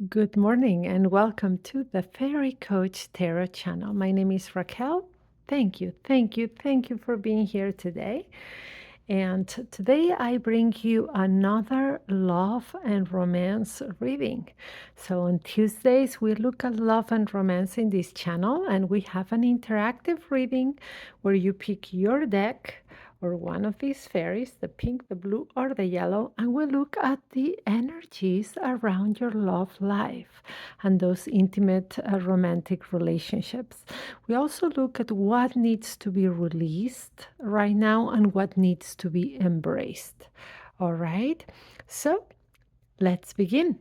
Good morning and welcome to the Fairy Coach Tarot channel. My name is Raquel. Thank you for being here today. And today I bring you another love and romance reading. So on Tuesdays, we look at love and romance in this channel, and we have an interactive reading where you pick your deck or one of these fairies, the pink, the blue, or the yellow, and we look at the energies around your love life and those intimate romantic relationships. We also look at what needs to be released right now and what needs to be embraced. All right, so let's begin.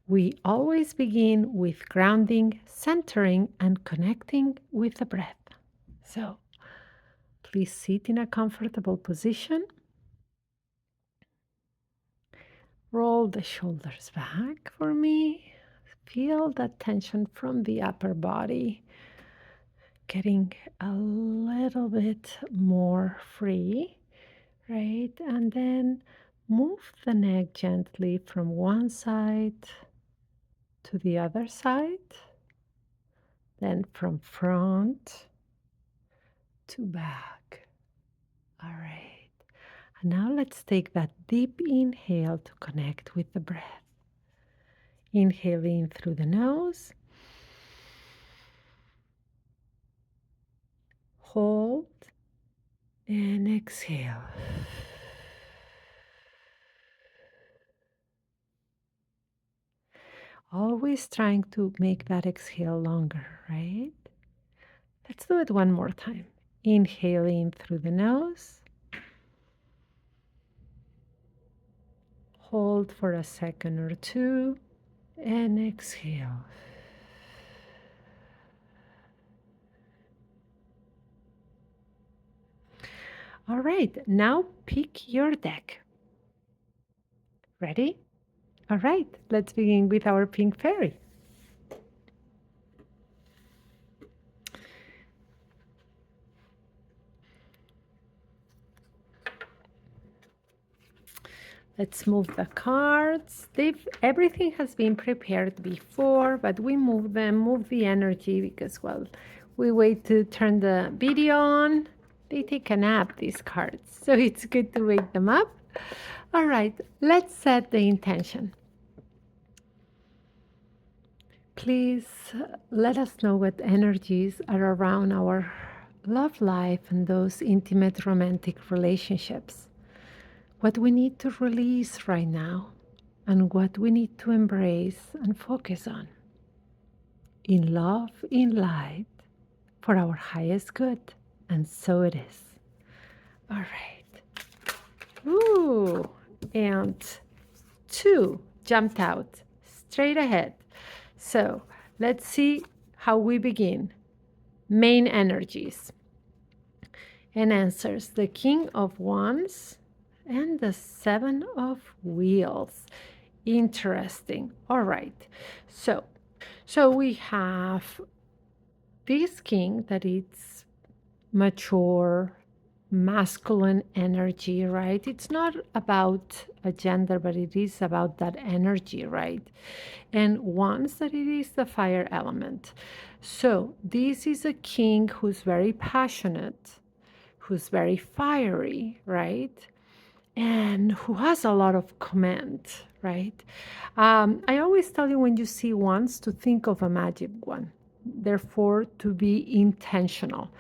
We always begin with grounding, centering, and connecting with the breath. So please sit in a comfortable position. Roll the shoulders back for me. Feel that tension from the upper body getting a little bit more free, right? And then move the neck gently from one side to the other side, then from front to back. All right. And now let's take that deep inhale to connect with the breath. Inhale in through the nose. Hold and exhale. Always trying to make that exhale longer, right? Let's do it one more time. Inhale in through the nose. Hold for a second or two and exhale. All right, now pick your deck. Ready? All right, let's begin with our pink fairy. Let's move the cards. Everything has been prepared before, but we move the energy because, well, we wait to turn the video on. They take a nap, these cards, so it's good to wake them up. All right, let's set the intention. Please let us know what energies are around our love life and those intimate romantic relationships. What we need to release right now and what we need to embrace and focus on. In love, in light, for our highest good. And so it is. All right. Ooh, and 2 jumped out straight ahead. So let's see how we begin. Main energies and answers. The King of Wands and the 7 of Wheels. Interesting. All right. So we have this king that it's mature, masculine energy, right? It's not about a gender, but it is about that energy, right? And once that it is the fire element. So this is a king who's very passionate, who's very fiery, right? And who has a lot of command, right? I always tell you when you see wands to think of a magic one, therefore to be intentional.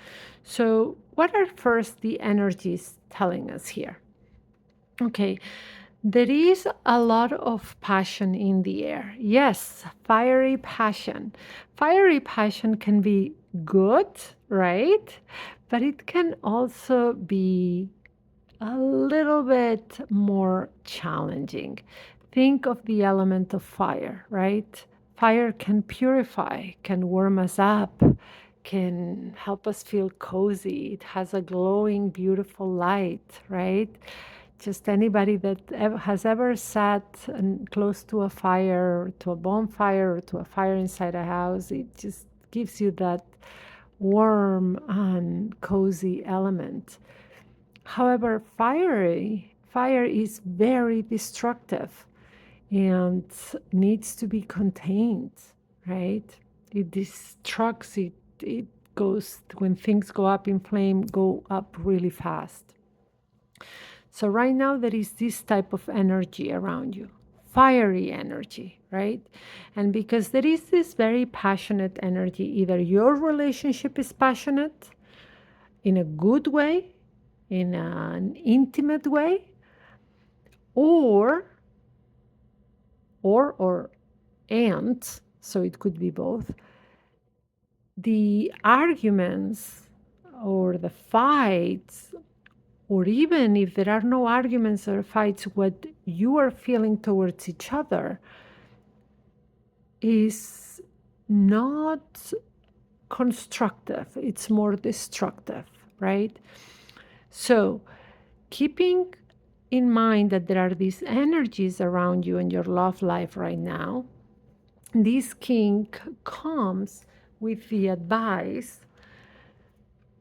So what are first the energies telling us here? Okay, there is a lot of passion in the air. Yes, fiery passion. Fiery passion can be good, right? But it can also be a little bit more challenging. Think of the element of fire, right? Fire can purify, can warm us up, can help us feel cozy. It has a glowing, beautiful light, right? Just anybody that has ever sat close to a fire, to a bonfire, or to a fire inside a house, it just gives you that warm and cozy element. However, fire is very destructive. and needs to be contained, right? It destructs it goes when things go up in flame, go up really fast. So right now there is this type of energy around you, fiery energy, right? And because there is this very passionate energy, either your relationship is passionate in a good way, in an intimate way, or or and so it could be both, the arguments or the fights, or even if there are no arguments or fights, what you are feeling towards each other is not constructive, it's more destructive, right? So, keeping in mind that there are these energies around you in your love life right now, this king comes with the advice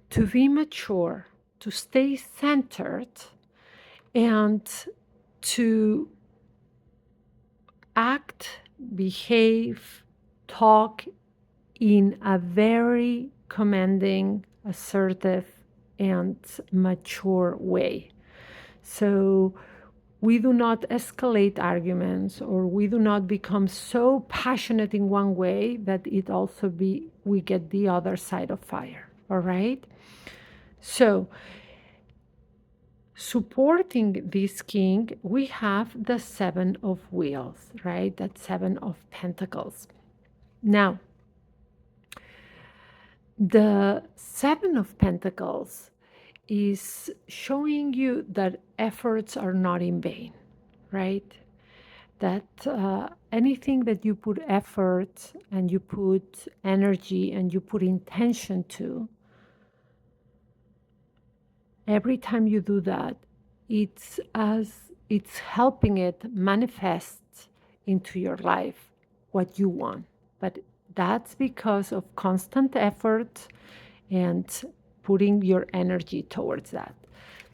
to be mature, to stay centered, and to act, behave, talk in a very commanding, assertive, and mature way. So we do not escalate arguments, or we do not become so passionate in one way that it also be we get the other side of fire. All right? So supporting this king, we have the Seven of Wheels, right? That Seven of Pentacles. Now, the Seven of Pentacles is showing you that efforts are not in vain, right? That anything that you put effort and you put energy and you put intention to, every time you do that, it's helping it manifest into your life what you want. But that's because of constant effort and putting your energy towards that.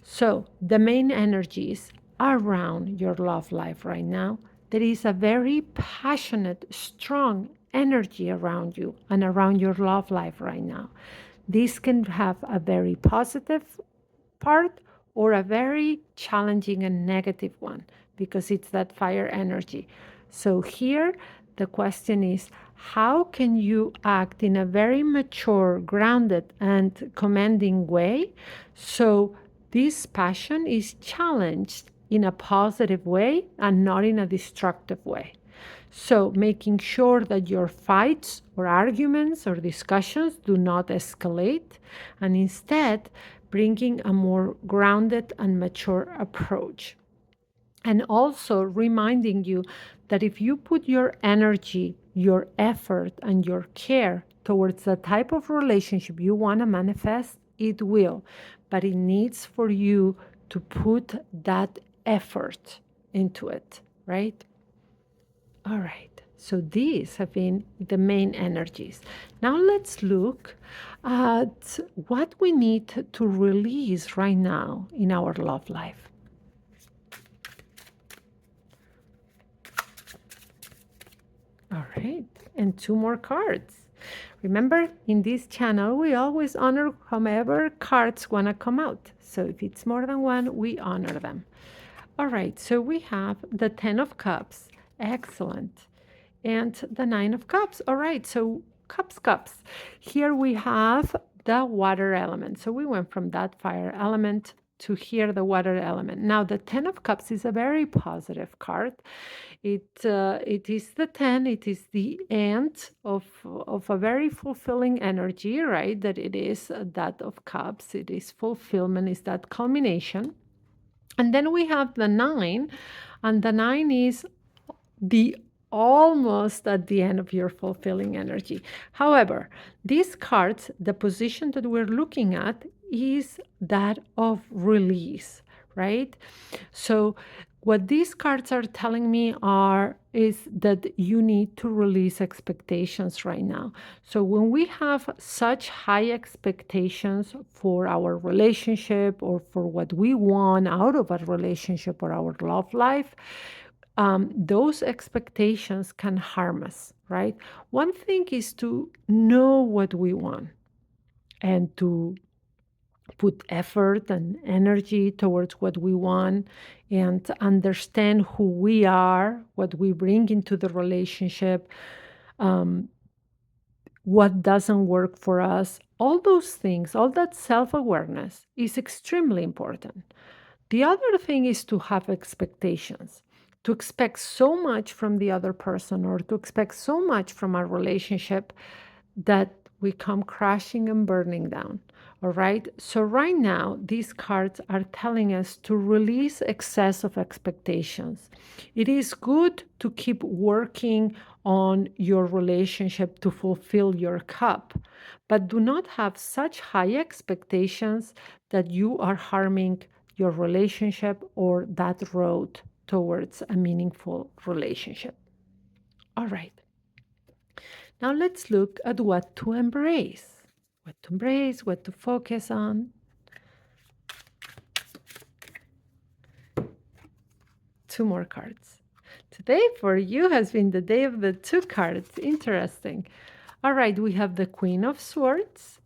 So the main energies around your love life right now, there is a very passionate, strong energy around you and around your love life right now. This can have a very positive part or a very challenging and negative one, because it's that fire energy. So here the question is, how can you act in a very mature, grounded, and commanding way so this passion is challenged in a positive way and not in a destructive way? So, making sure that your fights or arguments or discussions do not escalate, and instead bringing a more grounded and mature approach. And also reminding you that if you put your energy, your effort, and your care towards the type of relationship you want to manifest, it will. But it needs for you to put that effort into it, right? All right, so these have been the main energies. Now let's look at what we need to release right now in our love life. All right, and two more cards. Remember, in this channel, we always honor whomever cards want to come out. So if it's more than one, we honor them. All right, so we have the Ten of Cups. Excellent. And the Nine of Cups. All right, so cups. Here we have the water element. So we went from that fire element to here, the water element. Now, the Ten of Cups is a very positive card. It is the 10, it is the end of a very fulfilling energy, right? That it is that of cups, it is fulfillment, is that culmination. And then we have the 9, and the 9 is the almost at the end of your fulfilling energy. However, these cards, the position that we're looking at is that of release, right? So what these cards are telling me is that you need to release expectations right now. So when we have such high expectations for our relationship or for what we want out of a relationship or our love life, those expectations can harm us, right? One thing is to know what we want and to put effort and energy towards what we want and to understand who we are, what we bring into the relationship, um, what doesn't work for us. All those things, all that self awareness is extremely important. The other thing is to have expectations, to expect so much from the other person or to expect so much from our relationship that we come crashing and burning down. All right. So, right now, these cards are telling us to release excess of expectations. It is good to keep working on your relationship to fulfill your cup, but do not have such high expectations that you are harming your relationship or that road towards a meaningful relationship. All right. Now let's look at what to embrace. What to embrace, what to focus on. Two more cards. Today for you has been the day of the two cards. Interesting. All right, we have the Queen of Swords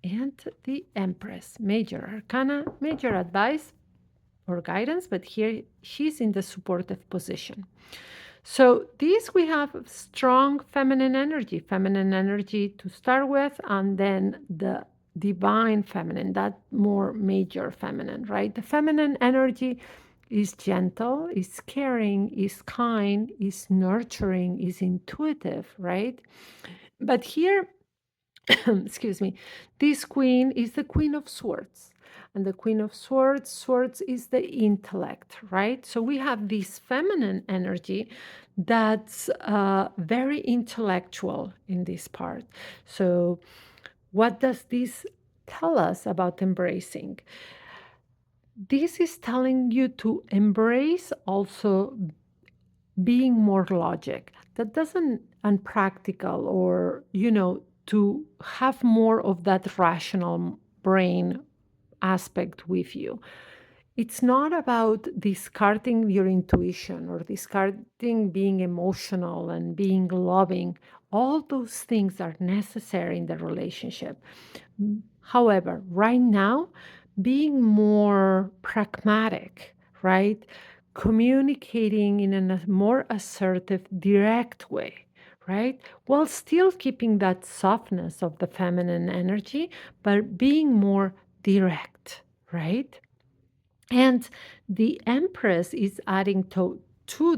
and the Empress. Major Arcana, major advice or guidance, but here she's in the supportive position. So these we have strong feminine energy to start with, and then the divine feminine, that more major feminine, right? The feminine energy is gentle, is caring, is kind, is nurturing, is intuitive, right? But here excuse me, this queen is the Queen of Swords. And the Queen of Swords, swords is the intellect, right? So we have this feminine energy that's very intellectual in this part. So, what does this tell us about embracing? This is telling you to embrace also being more logic. That doesn't unpractical or, to have more of that rational brain aspect with you. It's not about discarding your intuition or discarding being emotional and being loving. All those things are necessary in the relationship. However, right now, being more pragmatic, right? Communicating in a more assertive, direct way, right? While still keeping that softness of the feminine energy, but being more direct, right? And the Empress is adding to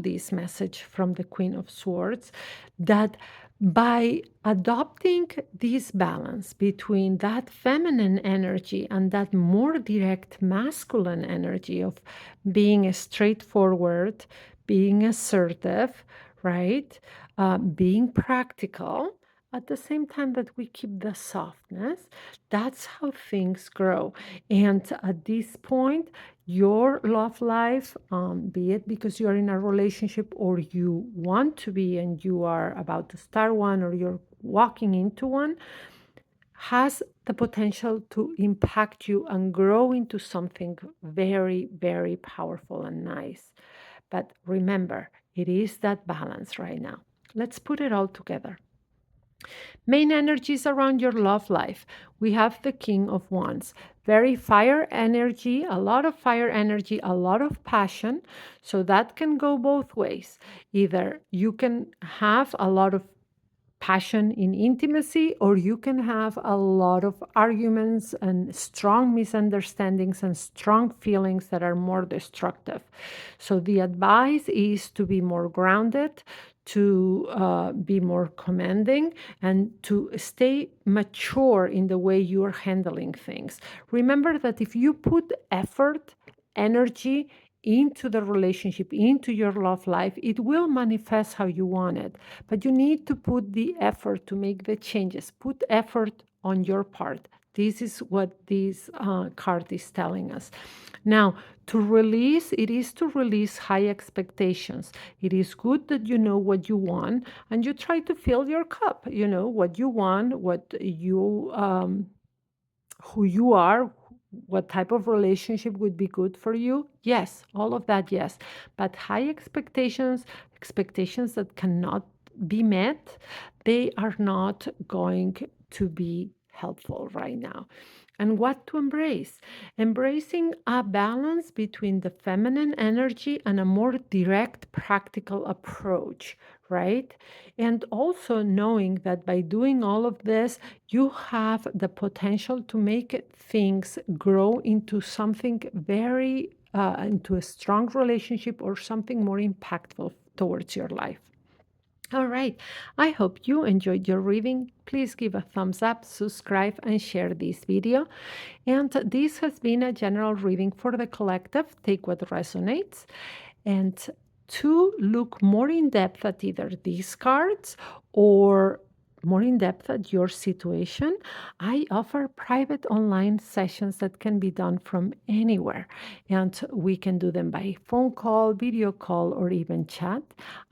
this message from the Queen of Swords that by adopting this balance between that feminine energy and that more direct masculine energy of being straightforward, being assertive, right? Being practical, at the same time that we keep the softness, that's how things grow. And at this point, your love life, be it because you're in a relationship or you want to be and you are about to start one or you're walking into one, has the potential to impact you and grow into something very, very powerful and nice. But remember, it is that balance right now. Let's put it all together. Main energies around your love life. We have the King of Wands. Very fire energy, a lot of fire energy, a lot of passion. So that can go both ways. Either you can have a lot of passion in intimacy, or you can have a lot of arguments and strong misunderstandings and strong feelings that are more destructive. So, the advice is to be more grounded, to be more commanding, and to stay mature in the way you are handling things. Remember that if you put effort, energy, into the relationship, into your love life, it will manifest how you want it. But you need to put the effort to make the changes. Put effort on your part. This is what this card is telling us. Now, to release, it is to release high expectations. It is good that you know what you want and you try to fill your cup. You know what you want, what you, who you are, what type of relationship would be good for you? Yes, all of that, yes. But high expectations, expectations that cannot be met, they are not going to be helpful right now. And what to embrace? Embracing a balance between the feminine energy and a more direct, practical approach, right? And also knowing that by doing all of this, you have the potential to make things grow into something very, into a strong relationship or something more impactful towards your life. All right. I hope you enjoyed your reading. Please give a thumbs up, subscribe, and share this video. And this has been a general reading for the collective. Take what resonates. And to look more in depth at either these cards or more in depth at your situation, I offer private online sessions that can be done from anywhere. And we can do them by phone call, video call, or even chat.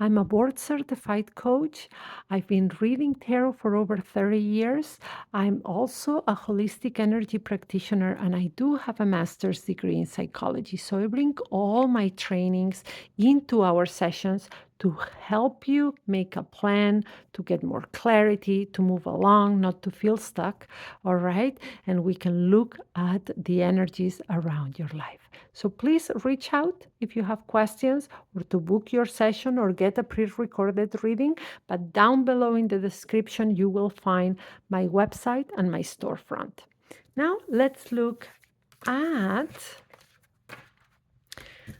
I'm a board certified coach. I've been reading tarot for over 30 years. I'm also a holistic energy practitioner, and I do have a master's degree in psychology. So I bring all my trainings into our sessions to help you make a plan, to get more clarity, to move along, not to feel stuck. All right. And we can look at the energies around your life. So please reach out if you have questions or to book your session or get a pre recorded reading. But down below in the description, you will find my website and my storefront. Now let's look at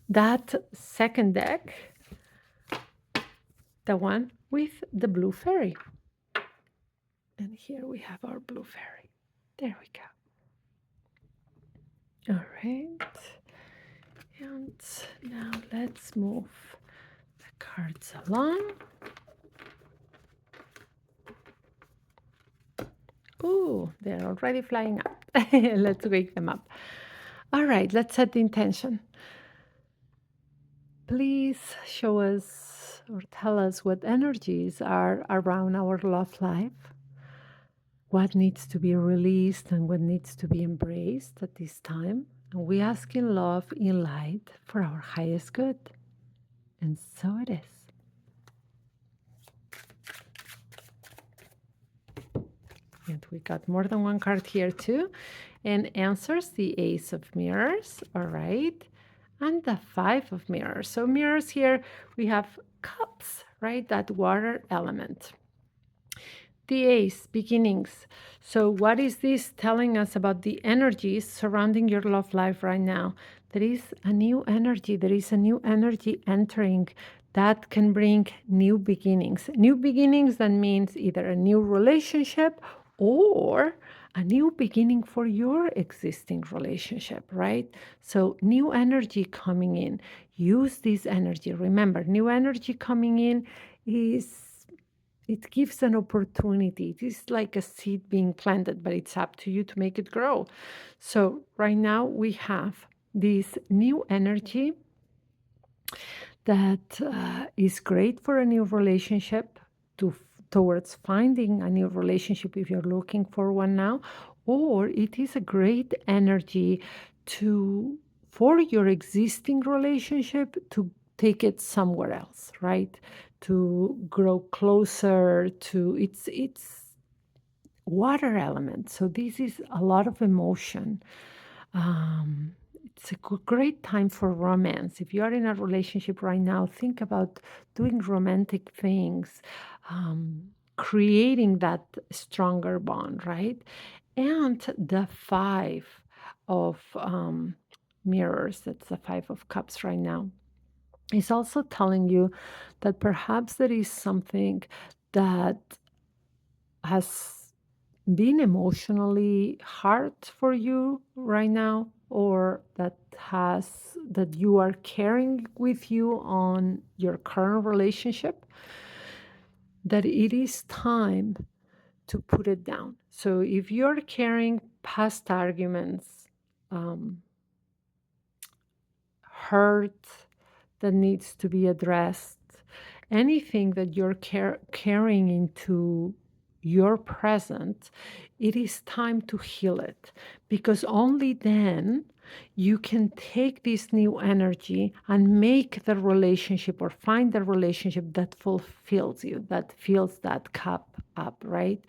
that second deck, the one with the blue fairy. And here we have our blue fairy. There we go. All right. And now let's move the cards along. Ooh, they're already flying up. Let's wake them up. All right, let's set the intention. Please show us or tell us what energies are around our love life, what needs to be released and what needs to be embraced at this time. And we ask in love, in light, for our highest good. And so it is. And we got more than one card here too. And answers the Ace of Mirrors, all right, and the Five of Mirrors. So mirrors here, we have cups, right, that water element. The Ace, beginnings. So what is this telling us about the energies surrounding your love life right now? There is a new energy. There is a new energy entering that can bring new beginnings. New beginnings, that means either a new relationship or a new beginning for your existing relationship, right? So new energy coming in. Use this energy. Remember, new energy coming in is, it gives an opportunity. It is like a seed being planted, but it's up to you to make it grow. So right now we have this new energy that is great for a new relationship, towards finding a new relationship if you're looking for one now, or it is a great energy to, for your existing relationship, to take it somewhere else, right? To grow closer to, it's water element. So this is a lot of emotion. Um, it's a great time for romance. If you are in a relationship right now, think about doing romantic things, creating that stronger bond, right? And the Five of Mirrors, that's the Five of Cups right now, is also telling you that perhaps there is something that has been emotionally hard for you right now, or that you are carrying with you on your current relationship, that it is time to put it down. So if you're carrying past arguments, um, hurt that needs to be addressed, anything that you're carrying into your present, it is time to heal it, because only then you can take this new energy and make the relationship or find the relationship that fulfills you, that fills that cup up, right?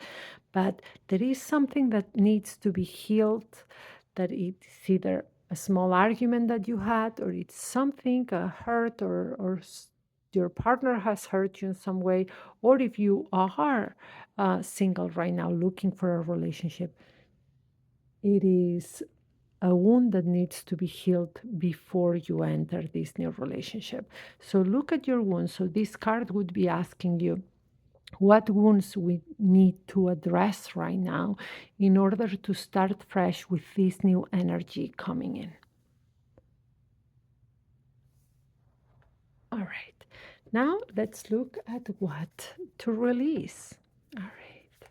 But there is something that needs to be healed, that it's either a small argument that you had, or it's something, a hurt, or your partner has hurt you in some way, or if you are single right now looking for a relationship, it is a wound that needs to be healed before you enter this new relationship. So look at your wounds. So this card would be asking you what wounds we need to address right now in order to start fresh with this new energy coming in. All right. Now let's look at what to release. All right.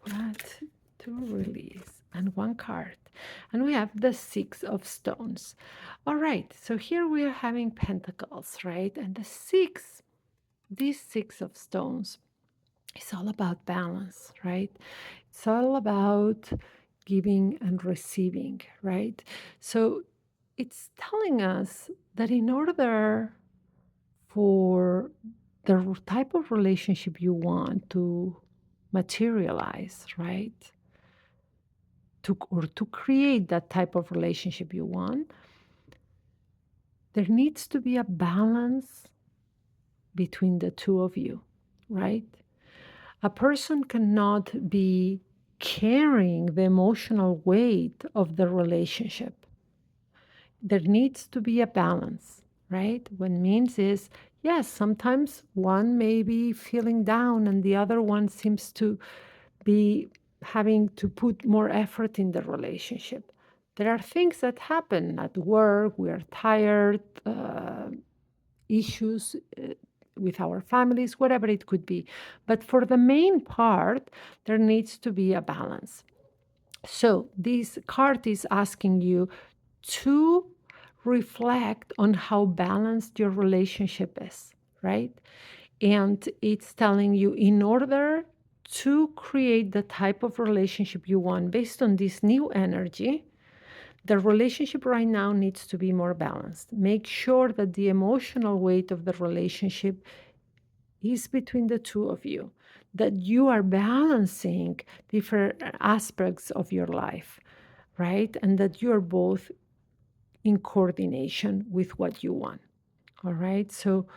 What to release. And one card. And we have the Six of Stones. All right. So here we are having Pentacles, right? And these Six of Stones, it's all about balance, right? It's all about giving and receiving, right? So it's telling us that in order for the type of relationship you want to materialize, right? To create that type of relationship you want, there needs to be a balance between the two of you, right? A person cannot be carrying the emotional weight of the relationship. There needs to be a balance, right? What means is, yes, sometimes one may be feeling down and the other one seems to be having to put more effort in the relationship. There are things that happen at work, we are tired, issues with our families, whatever it could be. But for the main part, there needs to be a balance. So this card is asking you to reflect on how balanced your relationship is, right? And it's telling you, in order to create the type of relationship you want based on this new energy, the relationship right now needs to be more balanced. Make sure that the emotional weight of the relationship is between the two of you, that you are balancing different aspects of your life, right? And that you're both in coordination with what you want. All right. So,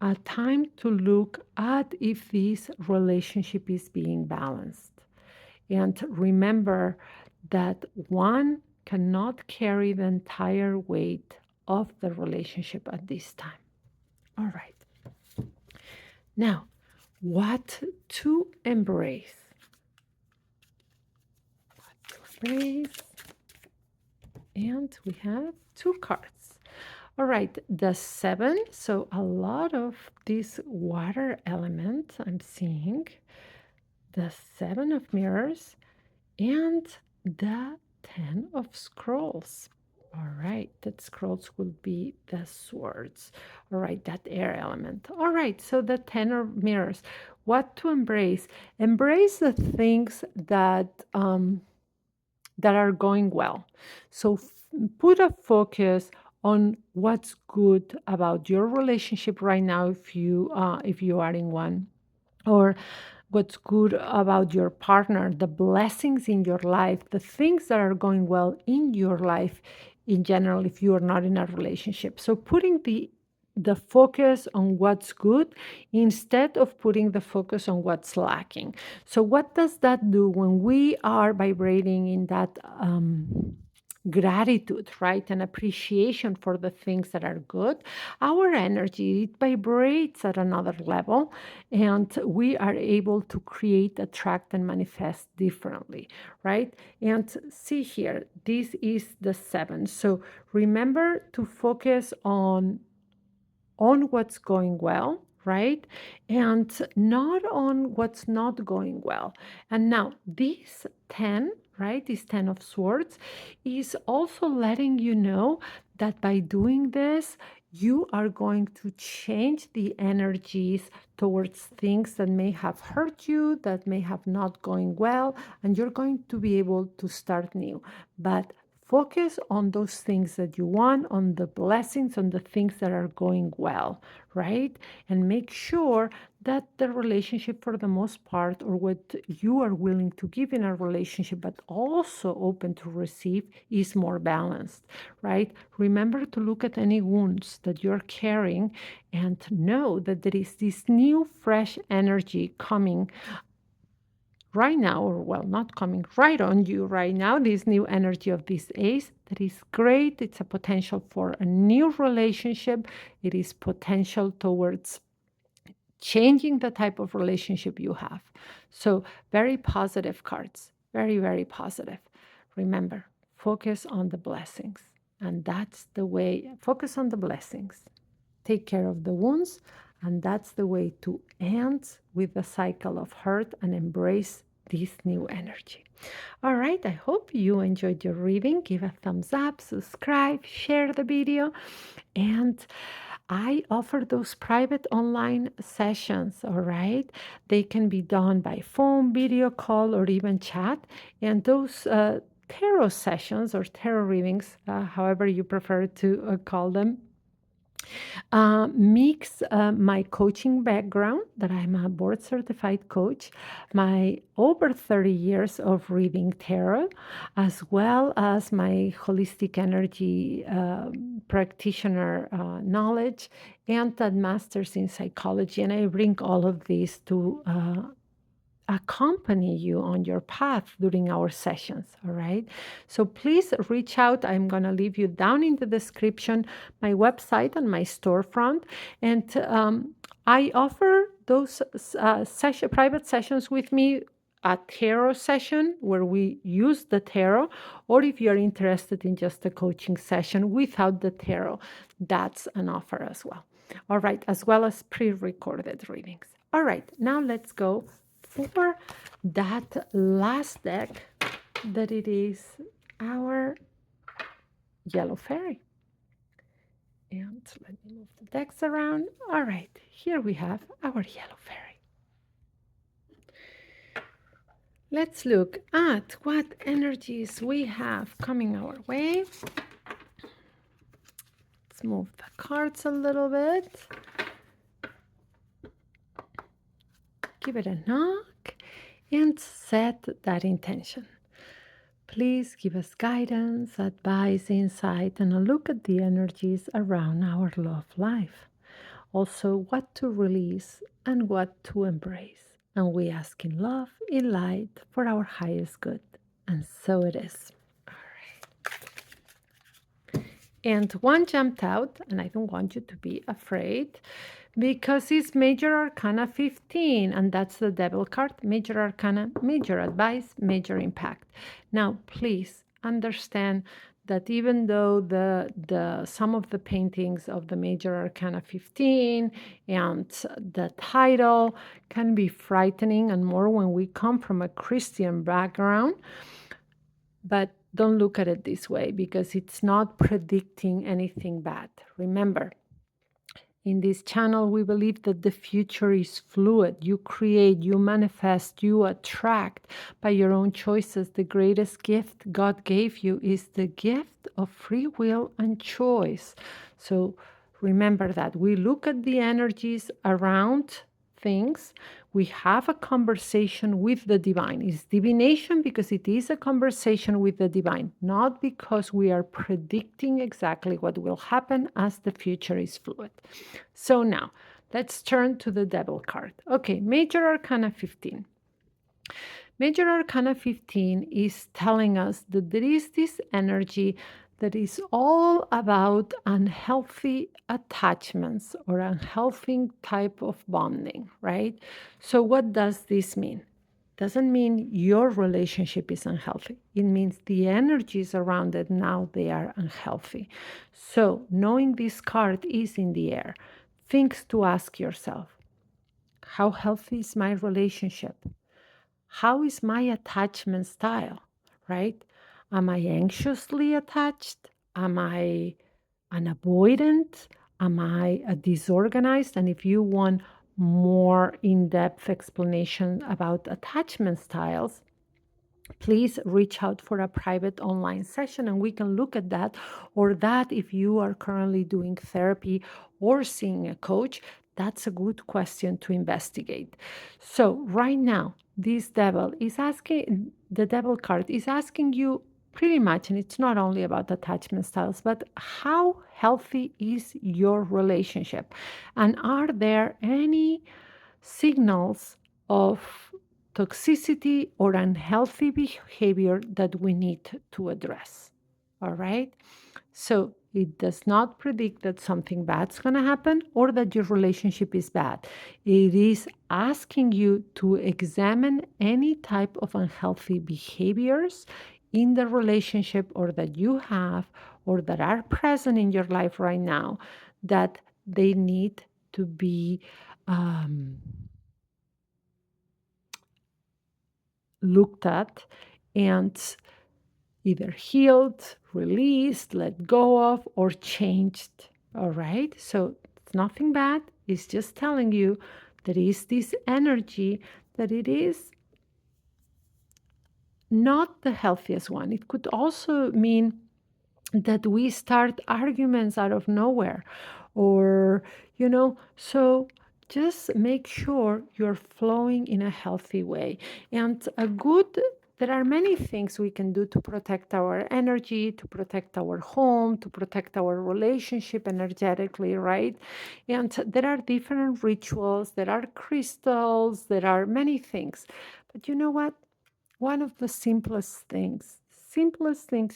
a time to look at if this relationship is being balanced. And remember that one cannot carry the entire weight of the relationship at this time. All right. Now, what to embrace? What to embrace? And we have two cards. All right, the seven. So a lot of this water element I'm seeing, the seven of mirrors and the 10 of scrolls. All right, that scrolls will be the swords. All right, that air element. All right, so the 10 of mirrors. What to embrace? Embrace the things that are going well. So put a focus on what's good about your relationship right now if you are in one, or what's good about your partner, the blessings in your life, the things that are going well in your life in general if you are not in a relationship. So putting the focus on what's good instead of putting the focus on what's lacking. So what does that do when we are vibrating in that gratitude, right? And appreciation for the things that are good? Our energy, it vibrates at another level, and we are able to create, attract, and manifest differently, right? And see here, this is the seven. So remember to focus on what's going well, right? And not on what's not going well. And now this 10, right? This 10 of swords is also letting you know that by doing this, you are going to change the energies towards things that may have hurt you, that may have not going well, and you're going to be able to start new. But focus on those things that you want, on the blessings, on the things that are going well, right? And make sure that the relationship, for the most part, or what you are willing to give in a relationship, but also open to receive, is more balanced, right? Remember to look at any wounds that you're carrying and know that there is this new, fresh energy coming right now, or well, not coming right on you right now, this new energy of this ace that is great. It's a potential for a new relationship. It is potential towards changing the type of relationship you have. So, very positive cards, very, very positive. Remember, focus on the blessings. And that's the way, focus on the blessings. Take care of the wounds. And that's the way to end with the cycle of hurt and embrace this new energy. All right, I hope you enjoyed your reading. Give a thumbs up, subscribe, share the video, and I offer those private online sessions, all right? They can be done by phone, video call, or even chat. And those tarot sessions or tarot readings, however you prefer to call them, mix my coaching background, that I'm a board certified coach, my over 30 years of reading tarot, as well as my holistic energy practitioner knowledge and that master's in psychology. And I bring all of these to accompany you on your path during our sessions. All right. So please reach out. I'm going to leave you down in the description my website and my storefront. And I offer those private sessions with me. A tarot session where we use the tarot, or if you're interested in just a coaching session without the tarot, that's an offer as well. All right, as well as pre recorded readings. All right, now let's go for that last deck, that it is our yellow fairy. And let me move the decks around. All right, here we have our yellow fairy. Let's look at what energies we have coming our way. Let's move the cards a little bit. Give it a knock and set that intention. Please give us guidance, advice, insight, and a look at the energies around our love life. Also, what to release and what to embrace. And we ask in love, in light, for our highest good. And so it is. All right. And one jumped out, and I don't want you to be afraid, because it's Major Arcana 15, and that's the Devil card. Major Arcana, major advice, major impact. Now, please understand that even though the some of the paintings of the Major Arcana 15 and the title can be frightening, and more when we come from a Christian background, but don't look at it this way, because it's not predicting anything bad. Remember, in this channel, we believe that the future is fluid. You create, you manifest, you attract by your own choices. The greatest gift God gave you is the gift of free will and choice. So remember that. We look at the energies around things. We have a conversation with the divine. It's divination because it is a conversation with the divine, not because we are predicting exactly what will happen, as the future is fluid. So now let's turn to the Devil card. Okay, Major Arcana 15. Major Arcana 15 is telling us that there is this energy that is all about unhealthy attachments or unhealthy type of bonding, right? So what does this mean? Doesn't mean your relationship is unhealthy. It means the energies around it now, they are unhealthy. So knowing this card is in the air, things to ask yourself. How healthy is my relationship? How is my attachment style, right? Am I anxiously attached? Am I an avoidant? Am I disorganized? And if you want more in-depth explanation about attachment styles, please reach out for a private online session and we can look at that. Or that if you are currently doing therapy or seeing a coach, that's a good question to investigate. So right now, this devil is asking, the devil card is asking you pretty much, and it's not only about attachment styles, but how healthy is your relationship? And are there any signals of toxicity or unhealthy behavior that we need to address? All right. So it does not predict that something bad's going to happen or that your relationship is bad. It is asking you to examine any type of unhealthy behaviors in the relationship or that you have or that are present in your life right now that they need to be um, looked at and either healed, released, let go of, or changed. All right? So it's nothing bad. It's just telling you there is this energy that it is not the healthiest one. It could also mean that we start arguments out of nowhere or so just make sure you're flowing in a healthy way. And a good there are many things we can do to protect our energy, to protect our home, to protect our relationship energetically, right? And there are different rituals, there are crystals, there are many things. But you know what? One of the simplest things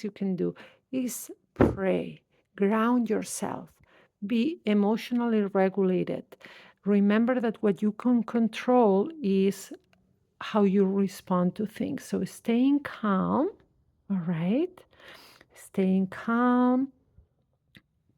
you can do is pray, ground yourself, be emotionally regulated. Remember that what you can control is how you respond to things. So staying calm, all right? Staying calm,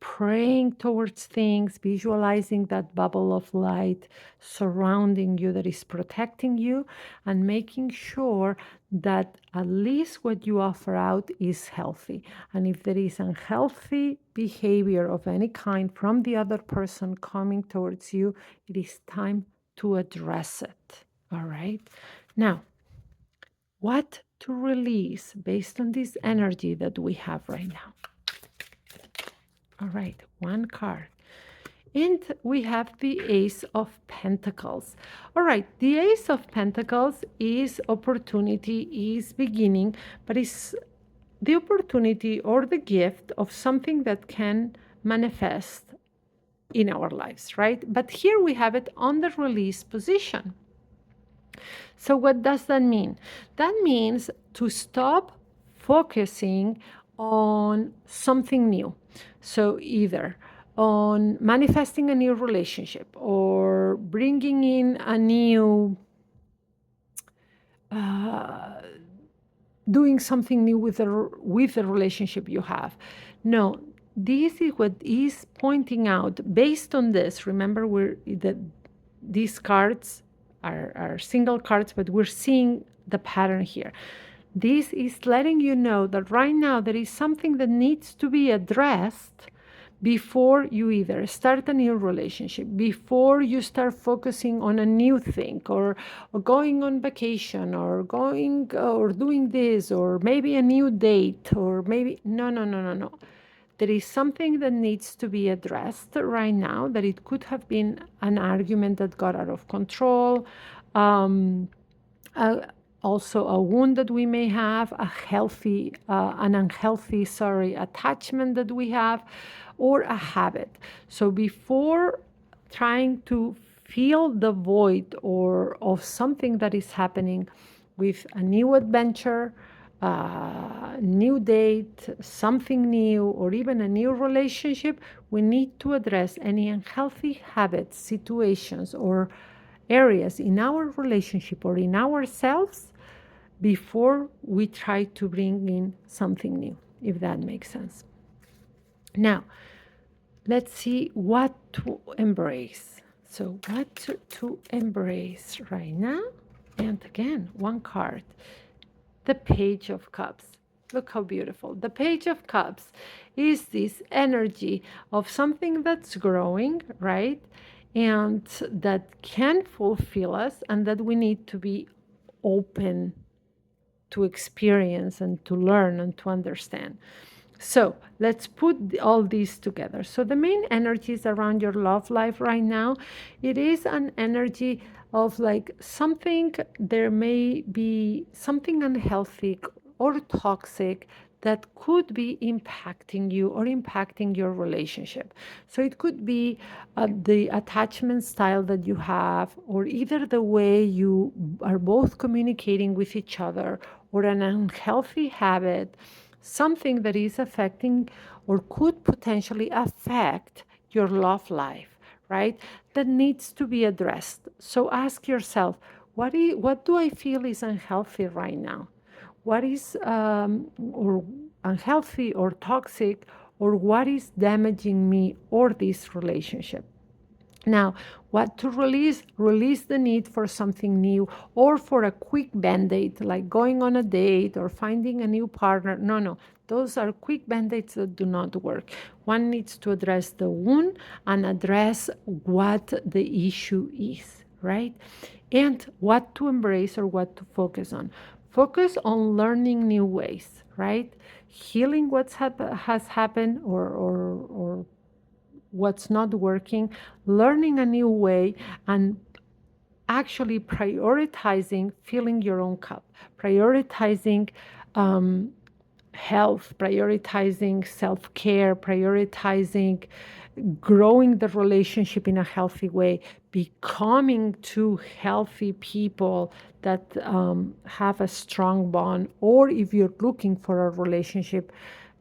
praying towards things, visualizing that bubble of light surrounding you that is protecting you, and making sure that at least what you offer out is healthy. And if there is unhealthy behavior of any kind from the other person coming towards you, it is time to address it. All right? Now, what to release based on this energy that we have right now? All right, one card. And we have the Ace of Pentacles. All right, the Ace of Pentacles is opportunity, is beginning, but it's the opportunity or the gift of something that can manifest in our lives, right? But here we have it on the release position. So what does that mean? That means to stop focusing on something new. So either on manifesting a new relationship or bringing in a new doing something new with the relationship you have. No, this is what is pointing out based on this. Remember, these cards are single cards, but we're seeing the pattern here. This is letting you know that right now there is something that needs to be addressed before you either start a new relationship, before you start focusing on a new thing, or going on vacation, or going or doing this, or maybe a new date, or maybe no. There is something that needs to be addressed right now, that it could have been an argument that got out of control, um, also a wound that we may have, an unhealthy, attachment that we have, or a habit. So before trying to fill the void or of something that is happening with a new adventure, new date, something new, or even a new relationship, we need to address any unhealthy habits, situations, or areas in our relationship or in ourselves before we try to bring in something new, if that makes sense. Now, let's see what to embrace. So, what to embrace right now? And again, one card, the Page of Cups. Look how beautiful. The Page of Cups is this energy of something that's growing, right? And that can fulfill us, and that we need to be open to experience and to learn and to understand. So let's put all these together. So the main energies around your love life right now, it is an energy of like something, there may be something unhealthy or toxic that could be impacting you or impacting your relationship. So it could be the attachment style that you have, or either the way you are both communicating with each other, or an unhealthy habit, something that is affecting or could potentially affect your love life, right? That needs to be addressed. So ask yourself, what do I feel is unhealthy right now? What is or unhealthy or toxic, or what is damaging me or this relationship? Now, what to release? Release the need for something new or for a quick band-aid, like going on a date or finding a new partner. No, no. Those are quick band-aids that do not work. One needs to address the wound and address what the issue is, right? And what to embrace or what to focus on. Focus on learning new ways, right? Healing has happened, or what's not working, learning a new way, and actually prioritizing filling your own cup, prioritizing um, health, prioritizing self care, prioritizing growing the relationship in a healthy way, becoming two healthy people that have a strong bond, or if you're looking for a relationship,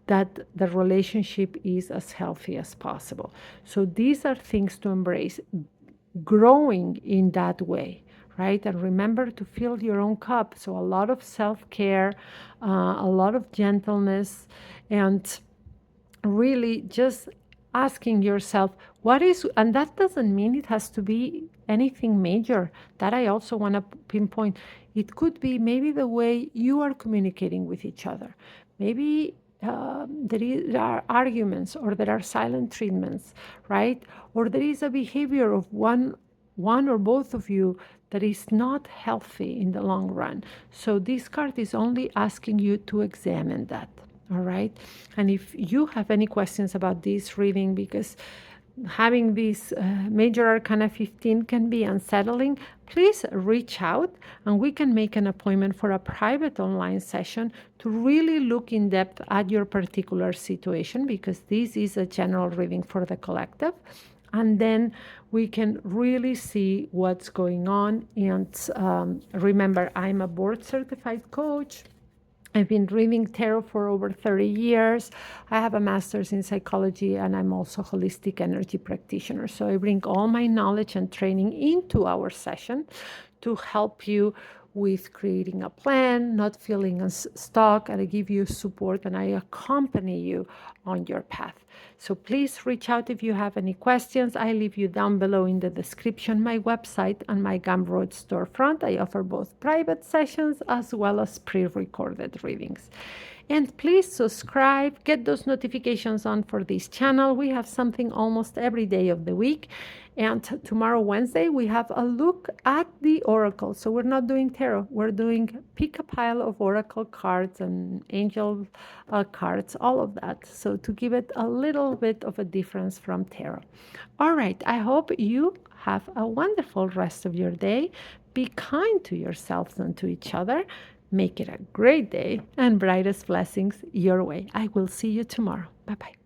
that the relationship is as healthy as possible. So these are things to embrace, growing in that way, right? And remember to fill your own cup. So a lot of self care, a lot of gentleness, and really just asking yourself what is, and that doesn't mean it has to be anything major. That I also want to pinpoint. It could be maybe the way you are communicating with each other. Maybe there are arguments, or there are silent treatments, right? Or there is a behavior of one or both of you that is not healthy in the long run. So this card is only asking you to examine that. All right. And if you have any questions about this reading, because having this major arcana 15 can be unsettling, please reach out and we can make an appointment for a private online session to really look in depth at your particular situation, because this is a general reading for the collective. And then we can really see what's going on. And remember, I'm a board certified coach. I've been reading tarot for over 30 years. I have a master's in psychology, and I'm also a holistic energy practitioner. So I bring all my knowledge and training into our session to help you with creating a plan, not feeling stuck, and I give you support and I accompany you on your path. So please reach out if you have any questions. I leave you down below in the description my website and my Gumroad storefront. I offer both private sessions as well as pre-recorded readings. And please subscribe, get those notifications on for this channel. We have something almost every day of the week. And tomorrow, Wednesday, we have a look at the oracle. So we're not doing tarot. We're doing pick a pile of oracle cards and angel cards, all of that. So to give it a little bit of a difference from tarot. All right. I hope you have a wonderful rest of your day. Be kind to yourselves and to each other. Make it a great day, and brightest blessings your way. I will see you tomorrow. Bye-bye.